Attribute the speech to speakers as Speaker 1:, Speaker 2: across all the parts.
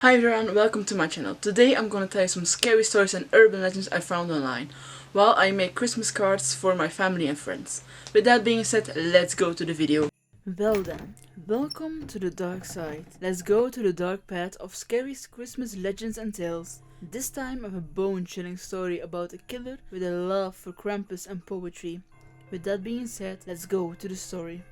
Speaker 1: Hi everyone, welcome to my channel. Today I'm gonna tell you some scary stories and urban legends I found online while I make Christmas cards for my family and friends. With that being said, let's go to the video. Well then, welcome to the dark side. Let's go to the dark path of scary Christmas legends and tales. This time I have a bone-chilling story about a killer with a love for Krampus and poetry. With that being said, let's go to the story.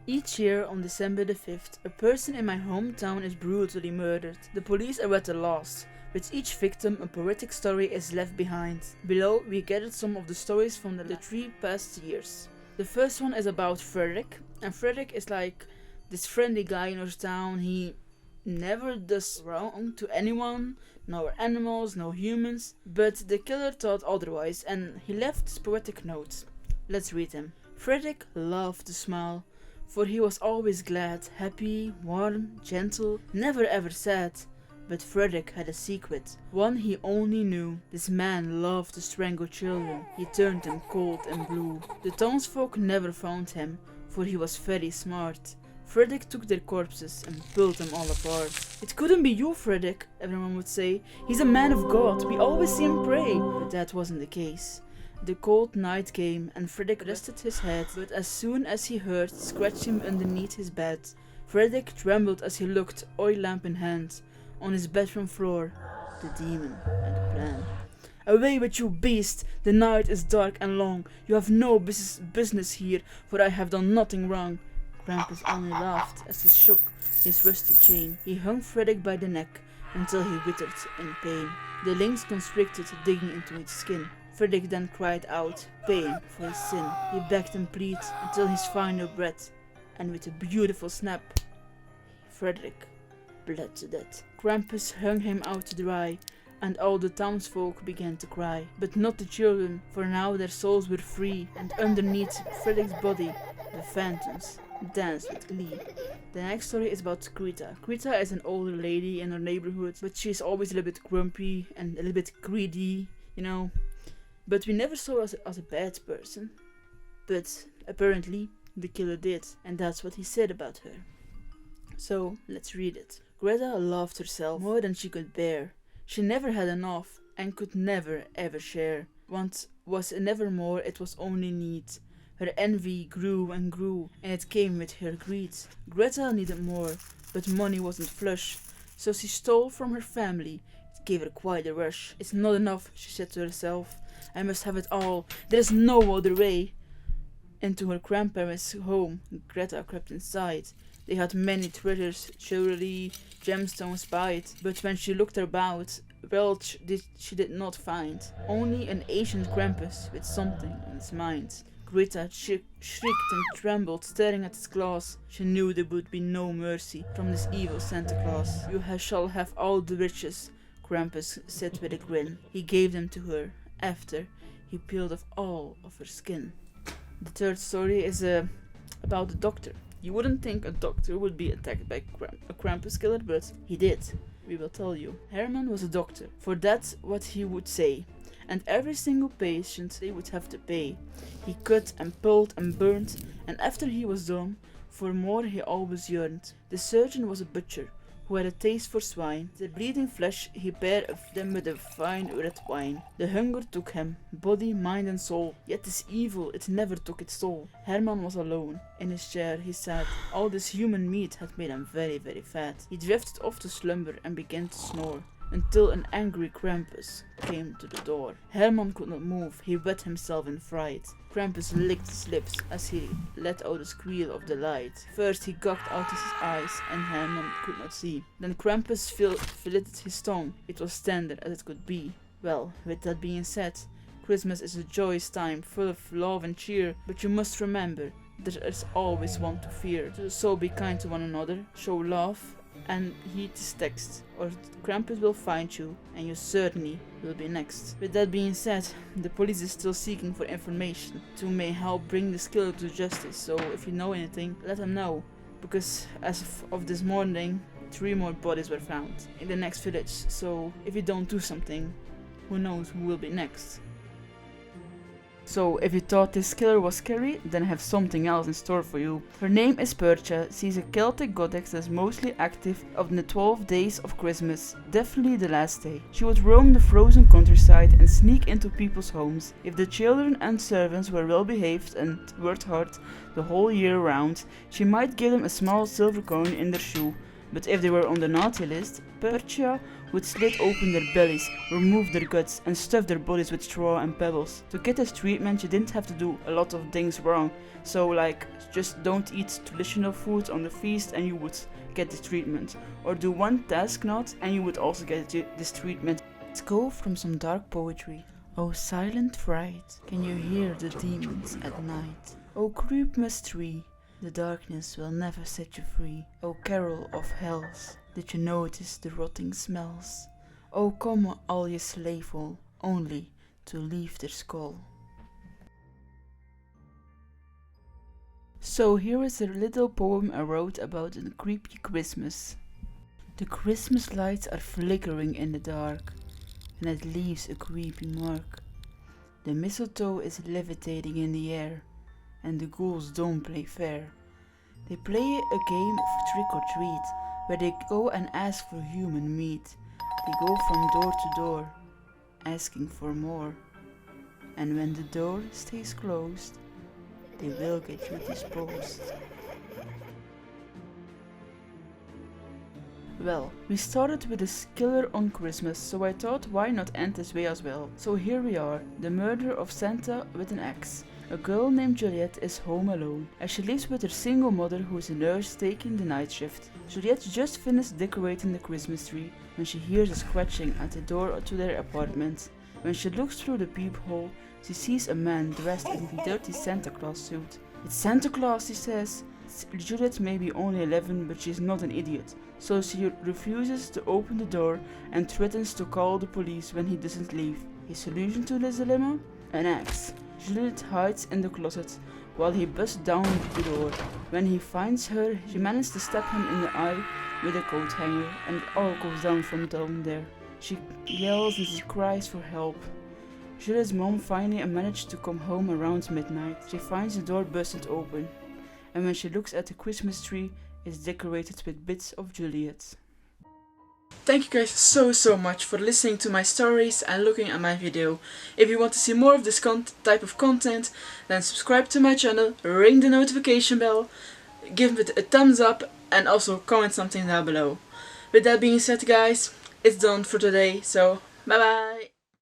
Speaker 1: Each year on December the 5th, a person in my hometown is brutally murdered. The police are at the loss. With each victim, a poetic story is left behind. Below, we gathered some of the stories from the 3 past years. The first one is about Frederick, and Frederick is like this friendly guy in our town. He never does wrong to anyone, no animals, no humans, but the killer thought otherwise, and he left this poetic note. Let's read him. Frederick loved to smile, for he was always glad, happy, warm, gentle, never ever sad. But Frederick had a secret, one he only knew. This man loved to strangle children. He turned them cold and blue. The townsfolk never found him, for he was very smart. Frederick took their corpses and pulled them all apart. "It couldn't be you, Frederick," everyone would say. "He's a man of God, we always see him pray." But that wasn't the case. The cold night came, and Frederick rested his head, but as soon as he heard scratching underneath his bed, Frederick trembled as he looked, oil lamp in hand, on his bedroom floor. The demon had a plan. "Away with you, beast! The night is dark and long. You have no business here, for I have done nothing wrong." Krampus only laughed as he shook his rusty chain. He hung Frederick by the neck until he withered in pain. The links constricted, digging into his skin. Frederick then cried out, paying for his sin. He begged and pleaded until his final breath, and with a beautiful snap, Frederick bled to death. Krampus hung him out to dry, and all the townsfolk began to cry. But not the children, for now their souls were free, and underneath Frederick's body, the phantoms danced with glee. The next story is about Greta. Greta is an older lady in our neighborhood, but she's always a little bit grumpy and a little bit greedy, you know. But we never saw her as a bad person. But apparently the killer did, and that's what he said about her. So let's read it. Greta loved herself more than she could bear. She never had enough and could never ever share. Want was never more, it was only need. Her envy grew and grew, and it came with her greed. Greta needed more, but money wasn't flush, so she stole from her family. It gave her quite a rush. "It's not enough," she said to herself. "I must have it all. There is no other way." Into her grandparents' home, Greta crept inside. They had many treasures, jewelry, gemstones by it, but when she looked about, wealth she did not find. Only an ancient Krampus with something on his mind. Greta shrieked and trembled, staring at his claws. She knew there would be no mercy from this evil Santa Claus. "You shall have all the riches," Krampus said with a grin. He gave them to her. After, he peeled off all of her skin. The third story is about a doctor. You wouldn't think a doctor would be attacked by a Krampus killer, but he did. We will tell you. Herman was a doctor, for that's what he would say. And every single patient they would have to pay. He cut and pulled and burned, and after he was done, for more he always yearned. The surgeon was a butcher, who had a taste for swine. The bleeding flesh he bare of them with a fine red wine. The hunger took him, body, mind and soul, yet this evil it never took its toll. Herman was alone. In his chair he sat. All this human meat had made him very, very fat. He drifted off to slumber and began to snore, until an angry Krampus came to the door. Herman could not move, he wet himself in fright. Krampus licked his lips as he let out a squeal of delight. First he gouged out his eyes, and Herman could not see. Then Krampus filleted his tongue. It was tender as it could be. Well, with that being said, Christmas is a joyous time, full of love and cheer, but you must remember, there is always one to fear. So be kind to one another, show love, and heed this text, or Krampus will find you, and you certainly will be next. With that being said, the police is still seeking for information to may help bring this killer to justice, so if you know anything, let them know, because as of this morning, 3 more bodies were found in the next village, so if you don't do something, who knows who will be next. So if you thought this killer was scary, then I have something else in store for you. Her name is Percha. She's a Celtic goddess that's mostly active on the 12 days of Christmas, definitely the last day. She would roam the frozen countryside and sneak into people's homes. If the children and servants were well behaved and worked hard the whole year round, she might give them a small silver coin in their shoe. But if they were on the naughty list, Percha would slit open their bellies, remove their guts, and stuff their bodies with straw and pebbles. To get this treatment, you didn't have to do a lot of things wrong. So like, just don't eat traditional food on the feast and you would get this treatment. Or do one task not and you would also get this treatment. Let's go from some dark poetry. Oh silent fright, can you hear the demons at night? Oh Krampus tree, the darkness will never set you free. Oh carol of hells, did you notice the rotting smells? Oh come all ye slaveful, only to leave their skull. So here is a little poem I wrote about a creepy Christmas. The Christmas lights are flickering in the dark, and it leaves a creepy mark. The mistletoe is levitating in the air, and the ghouls don't play fair. They play a game of trick or treat, where they go and ask for human meat. They go from door to door, asking for more. And when the door stays closed, they will get you disposed. Well, we started with a killer on Christmas, so I thought why not end this way as well. So here we are, the murder of Santa with an axe. A girl named Juliet is home alone, as she lives with her single mother who is a nurse taking the night shift. Juliet just finished decorating the Christmas tree when she hears a scratching at the door to their apartment. When she looks through the peephole, she sees a man dressed in a dirty Santa Claus suit. It's Santa Claus, she says. Juliet may be only 11, but she's not an idiot, so she refuses to open the door and threatens to call the police when he doesn't leave. His solution to this dilemma? An axe. Juliet hides in the closet while he busts down the door. When he finds her, she manages to stab him in the eye with a coat hanger, and it all goes down from down there. She yells and she cries for help. Juliet's mom finally managed to come home around midnight. She finds the door busted open, and when she looks at the Christmas tree, it's decorated with bits of Juliet. Thank you guys so much for listening to my stories and looking at my video. If you want to see more of this type of content, then subscribe to my channel, ring the notification bell, give it a thumbs up, and also comment something down below. With that being said guys, it's done for today, so bye bye!